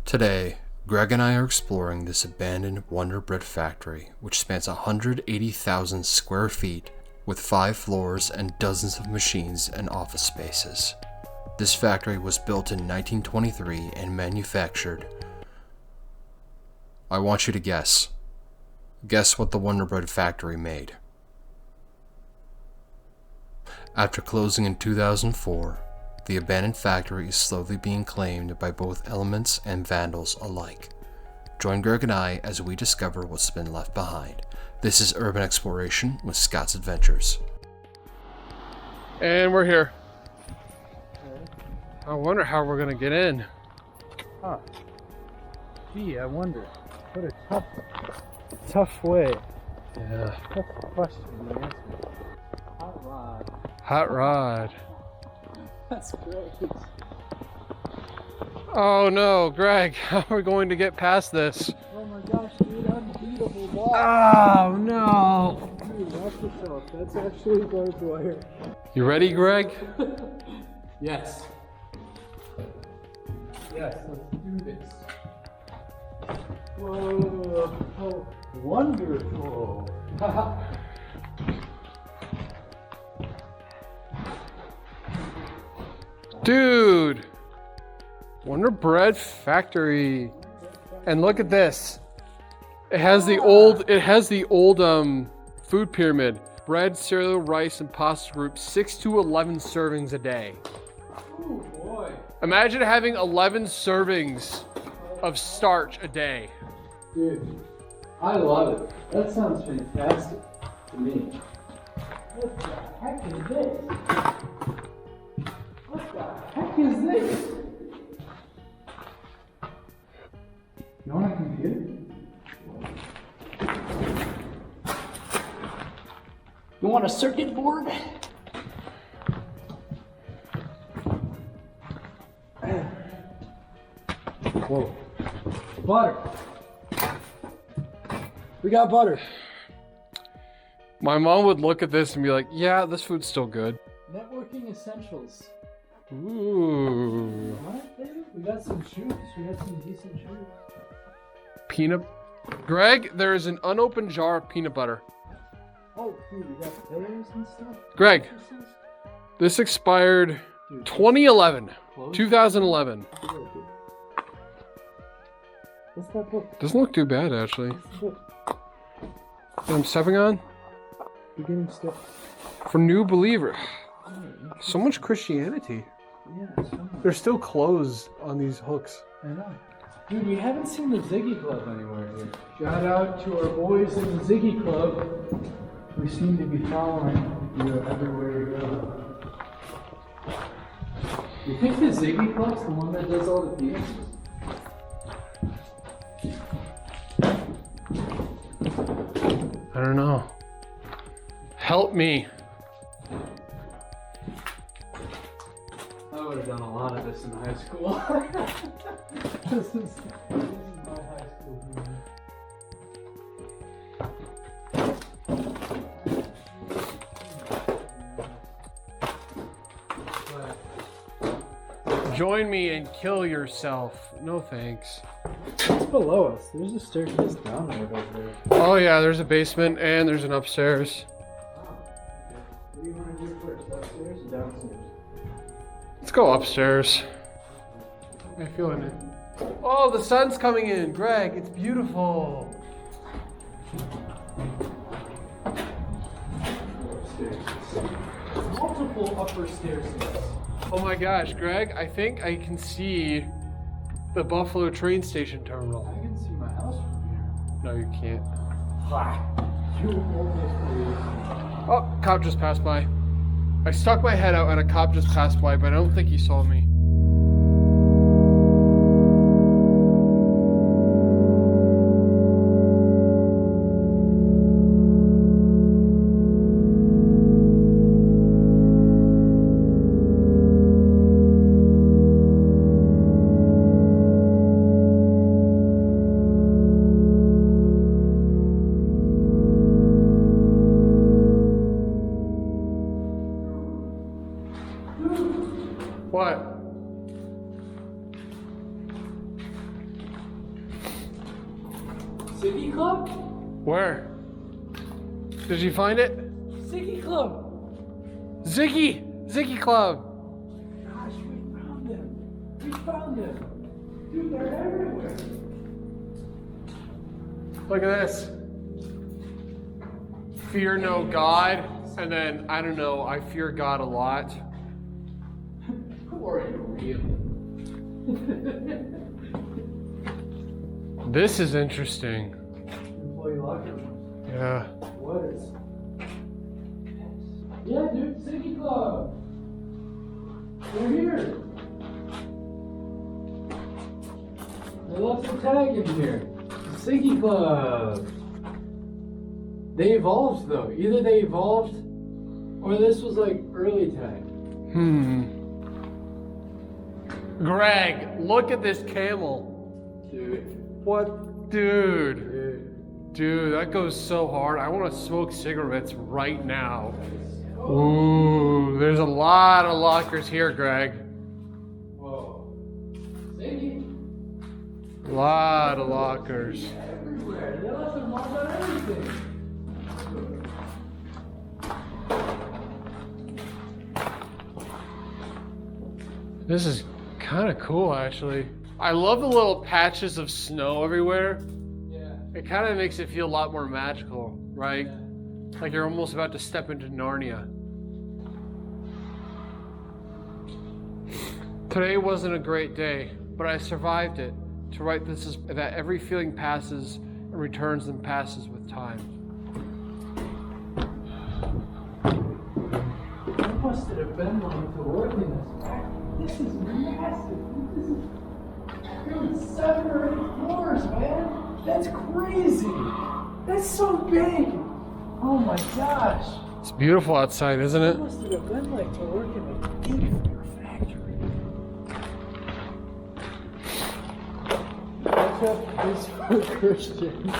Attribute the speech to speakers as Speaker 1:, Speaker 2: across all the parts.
Speaker 1: Today, Greg and I are exploring this abandoned Wonder Bread factory, which spans 180,000 square feet with 5 floors and dozens of machines and office spaces. This factory was built in 1923 and manufactured. I want you to guess. Guess what the Wonder Bread factory made. After closing in 2004, the abandoned factory is slowly being claimed by both elements and vandals alike. Join Greg and I as we discover what's been left behind. This is Urban Exploration with Scott's Adventures.
Speaker 2: And we're here. I wonder how we're gonna get in.
Speaker 3: Huh. Gee, I wonder. What a tough way.
Speaker 2: Yeah.
Speaker 3: Tough question to answer. Hot rod.
Speaker 2: Hot rod.
Speaker 3: That's great.
Speaker 2: Oh no, Greg, how are we going to get past this?
Speaker 3: Oh my gosh, dude, unbeatable ball.
Speaker 2: Oh no.
Speaker 3: Dude, watch yourself. That's actually barbed wire.
Speaker 2: You ready, Greg?
Speaker 3: Yes. Yes, let's do this. Whoa, oh, wonderful.
Speaker 2: Dude, Wonder Bread factory. And look at this. It has the old food pyramid. Bread, cereal, rice, and pasta group, 6 to 11 servings a day.
Speaker 3: Oh boy.
Speaker 2: Imagine having 11 servings of starch a day.
Speaker 3: Dude, I love it. That sounds fantastic to me. What the heck is this? What the heck is this? You want a computer? You want a circuit board? Whoa. Butter. We got butter.
Speaker 2: My mom would look at this and be like, yeah, this food's still good.
Speaker 3: Networking essentials.
Speaker 2: Ooh.
Speaker 3: What, baby? We got some shoes. We got some decent shoes.
Speaker 2: Peanut. Greg, there is an unopened jar of peanut butter.
Speaker 3: Oh, dude, we got pillars and stuff.
Speaker 2: Greg, this expired 2011. 2011.
Speaker 3: What's that book?
Speaker 2: Doesn't look too bad, actually.
Speaker 3: What's the book?
Speaker 2: That I'm stepping on?
Speaker 3: Beginning step.
Speaker 2: For new believer. So much Christianity.
Speaker 3: Yeah, so much.
Speaker 2: There's still clothes on these hooks.
Speaker 3: I know. Dude, we haven't seen the Ziggy Club anywhere here. Shout out to our boys in the Ziggy Club. We seem to be following you everywhere you go. You think the Ziggy Club's the one that does all the penises?
Speaker 2: I don't know. Help me.
Speaker 3: I would have done a lot of this in high school. This is my high school humor.
Speaker 2: Join me and kill yourself. No thanks.
Speaker 3: It's below us. There's a staircase downward over there.
Speaker 2: Oh yeah, there's a basement and there's an upstairs.
Speaker 3: Wow. Okay. What do you want to do first, upstairs or downstairs?
Speaker 2: Let's go upstairs. I feel it. Oh, the sun's coming in, Greg. It's beautiful.
Speaker 3: Multiple upper staircases.
Speaker 2: Oh my gosh, Greg, I think I can see the Buffalo train station terminal.
Speaker 3: I can see my house from here.
Speaker 2: No, you can't.
Speaker 3: Ha! You almost believe me.
Speaker 2: Oh, cop just passed by. I stuck my head out and a cop just passed by, but I don't think he saw me. What?
Speaker 3: Ziggy Club?
Speaker 2: Where? Did you find it?
Speaker 3: Ziggy Club!
Speaker 2: Ziggy! Ziggy Club!
Speaker 3: Gosh, we found them! We found them! Dude, they're everywhere!
Speaker 2: Look at this. Fear no God. And then, I don't know, I fear God a lot.
Speaker 3: Who are you, really?
Speaker 2: This is interesting.
Speaker 3: Employee locker room.
Speaker 2: Yeah.
Speaker 3: What is? Yeah, dude, Ziggy Club. They're here. They left some tag in here. Ziggy Club. They evolved though. Either they evolved, or this was like early tag.
Speaker 2: Greg, look at this camel.
Speaker 3: Dude.
Speaker 2: What, dude? Dude, that goes so hard. I want to smoke cigarettes right now. Ooh, there's a lot of lockers here, Greg.
Speaker 3: Whoa. Ziggy.
Speaker 2: A lot of lockers.
Speaker 3: Everywhere. They left their mark on everything.
Speaker 2: This is kind of cool, actually. I love the little patches of snow everywhere.
Speaker 3: Yeah.
Speaker 2: It kind of makes it feel a lot more magical, right? Like you're almost about to step into Narnia. Today wasn't a great day, but I survived it. To write this is that every feeling passes and returns and passes with time.
Speaker 3: What must it have been like to work in this factory? This is massive. This is, dude, 7 or 8 floors, man. That's crazy. That's so big. Oh my gosh.
Speaker 2: It's beautiful outside, isn't it?
Speaker 3: What must it have been like to work in a big factory? Ketchup is for Christians.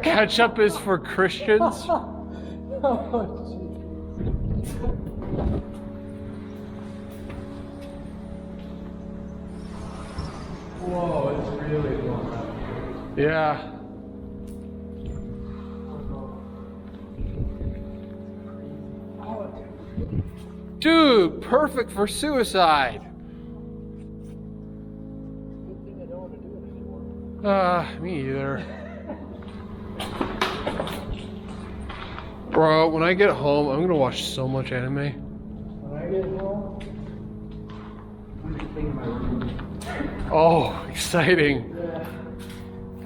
Speaker 2: Ketchup is for Christians?
Speaker 3: Oh, whoa, it's really going up here.
Speaker 2: Yeah. Dude, perfect for suicide.
Speaker 3: Good thing I don't want to do it anymore.
Speaker 2: Me either. Bro, when I get home, I'm gonna watch so much anime.
Speaker 3: When I get home, I'm gonna clean my room.
Speaker 2: Oh, exciting.
Speaker 3: Yeah.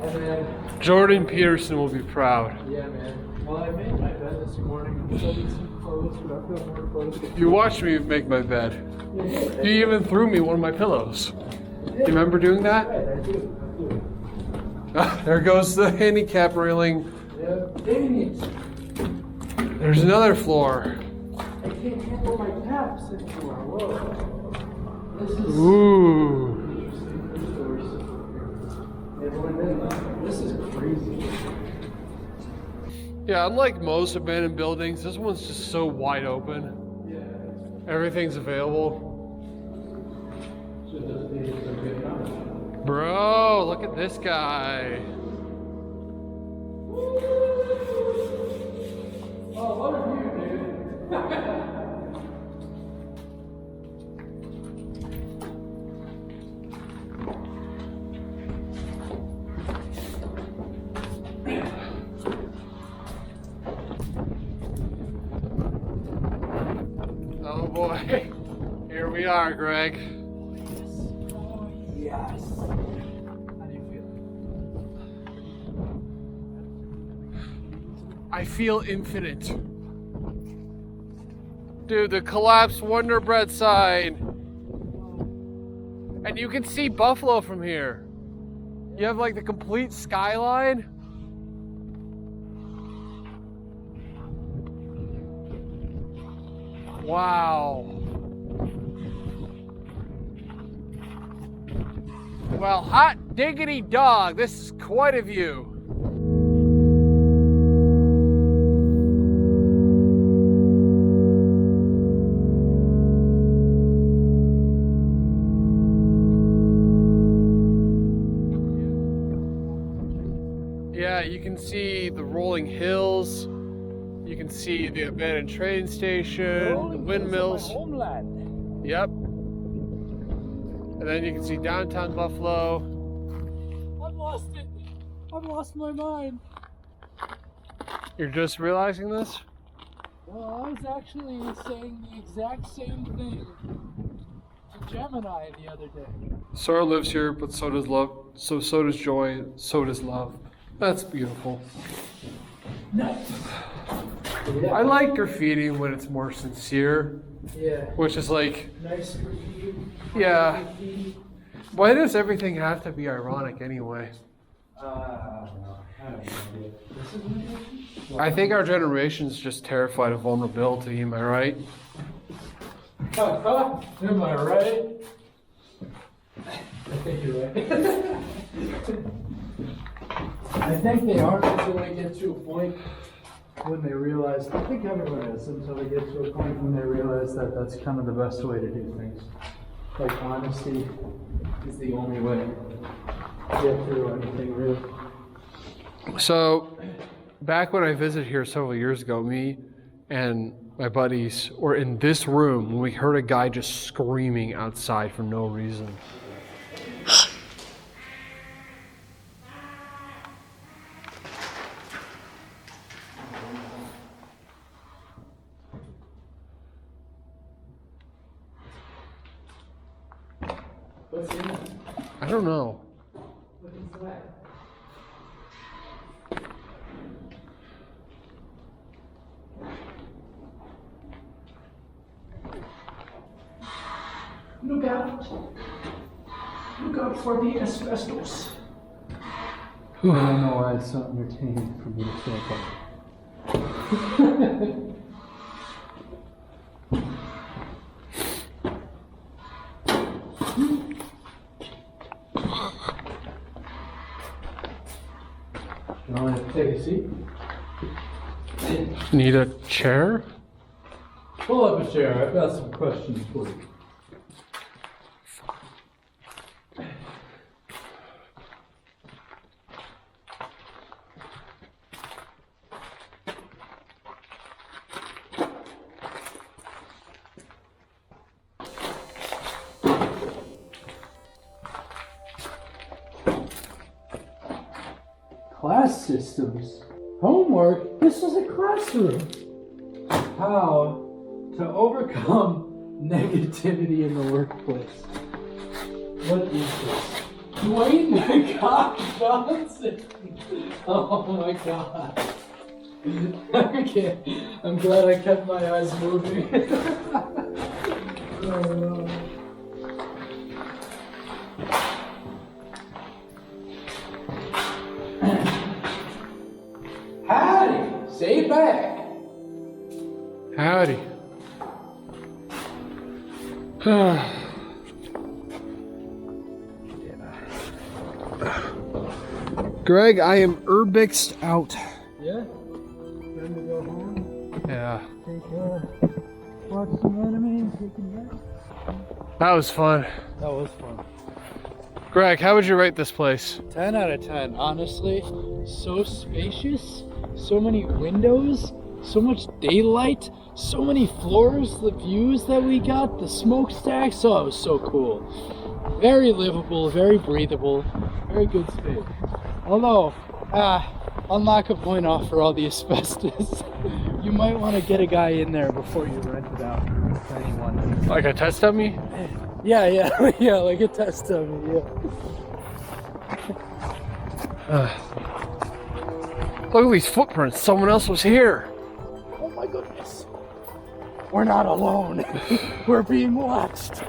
Speaker 3: And then,
Speaker 2: Jordan Peterson will be proud.
Speaker 3: yeah, man. Well, I made my bed this morning. I'm studying some clothes, but I've got more clothes.
Speaker 2: You watched me make my bed. You even threw me one of my pillows. Do you remember doing that?
Speaker 3: Right, I do.
Speaker 2: There goes the handicap railing.
Speaker 3: Yeah. Dang it.
Speaker 2: There's another floor.
Speaker 3: I can't handle my taps anymore. Whoa. This is
Speaker 2: Ooh.
Speaker 3: This is crazy.
Speaker 2: Yeah, unlike most abandoned buildings, this one's just so wide open.
Speaker 3: Yeah.
Speaker 2: Everything's available.
Speaker 3: Should just be a good enough.
Speaker 2: Bro, look at this guy.
Speaker 3: Oh, what a view, dude.
Speaker 2: Oh boy. Here we are, Greg.
Speaker 3: Oh, yes. How do you feel?
Speaker 2: I feel infinite. Dude, the collapsed Wonder Bread sign. And you can see Buffalo from here. You have like the complete skyline. Wow. Well, hot diggity dog, this is quite a view. Yeah, you can see the rolling hills. You can see the abandoned train station, the windmills.
Speaker 3: Homeland.
Speaker 2: Yep. And then you can see downtown Buffalo.
Speaker 3: I've lost it. I've lost my mind.
Speaker 2: You're just realizing this?
Speaker 3: Well, I was actually saying the exact same thing to Gemini the other day.
Speaker 2: Sorrow lives here, but so does love. So does joy, so does love. That's beautiful.
Speaker 3: Nice.
Speaker 2: I like graffiti when it's more sincere,
Speaker 3: Yeah.
Speaker 2: which is like,
Speaker 3: Nice graffiti.
Speaker 2: yeah. Why does everything have to be ironic anyway?
Speaker 3: No, I don't know. This is my
Speaker 2: I think our generation's just terrified of vulnerability, am I right?
Speaker 3: Am I right? I think you're right. I think they are until they get to a point when they realize, I think everyone is, until they get to a point when they realize that that's kind of the best way to do things. Like, honesty is the only way to get through anything, really.
Speaker 2: So, back when I visited here several years ago, me and my buddies were in this room when we heard a guy just screaming outside for no reason.
Speaker 3: What's in it?
Speaker 2: I don't know.
Speaker 3: What's inside? Look out! Look out for the asbestos! I don't know why it's so entertaining for me to think of. You want to take a seat?
Speaker 2: Need a chair?
Speaker 3: Pull up a chair. I've got some questions for you. Class systems. Homework? This is a classroom. How to overcome negativity in the workplace. What is this? Dwayne Johnson. Oh my god. Okay. I'm glad I kept my eyes moving. Oh no. Howdy! Say it back!
Speaker 2: Howdy. Greg, I am urbixed out.
Speaker 3: Yeah? Time to go home?
Speaker 2: Yeah.
Speaker 3: Watch some anime, take a nap.
Speaker 2: That was fun.
Speaker 3: That was fun.
Speaker 2: Greg, how would you rate this place?
Speaker 3: 10 out of 10, honestly. So spacious, so many windows, so much daylight, so many floors, the views that we got, the smokestacks, oh, it was so cool. Very livable, very breathable, very good space. Although, I'll knock a point off for all the asbestos. You might want to get a guy in there before you rent it out to anyone.
Speaker 2: Like a test dummy?
Speaker 3: Yeah, yeah, like a test dummy, yeah.
Speaker 2: Look at these footprints. Someone else was here.
Speaker 3: Oh my goodness. We're not alone. We're being watched.